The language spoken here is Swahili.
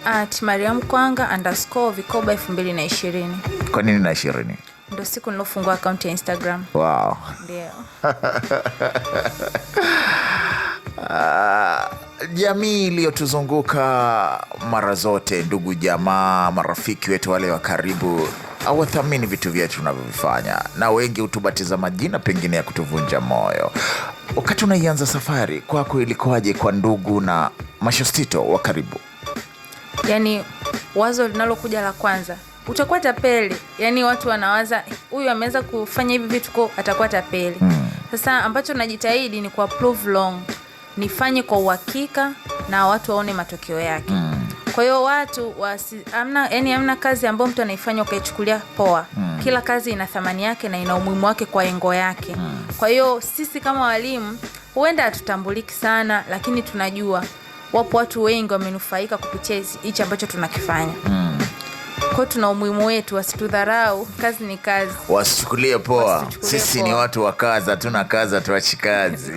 @mariamkwanga_vikoba 2020. Kwa nini na 20? Ndio siku nilofungua account ya Instagram. Wow. Ndio. Jamii iliyotuzunguka mara zote, ndugu jamaa, marafiki wetu wale wa karibu, hawathamini vitu vyetu tunavyovifanya, na wengi hutubatiza majina pengine ya kutuvunja moyo. Wakati unaianza safari kwako, ilikuwaje kwa ndugu na mashostito wa karibu? Yani wazo linalokuja la kwanza, utakuwa tapeli. Yani watu wanawaza huyu ameweza kufanya hivi vitu kwa atakuwa tapeli. Sasa ambacho najitahidi ni kwa prove long, nifanye kwa uhakika na watu waone matokeo yake. Kwa hiyo watu hamna kazi ambayo mtu anaifanya ukaichukulia poa. Kila kazi ina thamani yake na ina umuhimu wake kwa engo yake. Kwa hiyo sisi kama walimu huenda hatutambuliki sana, lakini tunajua wapo watu wengi wamenufaika kupitia hichi ambacho tunakifanya. Kwa tuna umuhimu wetu, wasitudharau, kazi ni kazi. Wasichukulie poa. Sisi ni watu wa kazi, hatuna kazi tuachi kazi.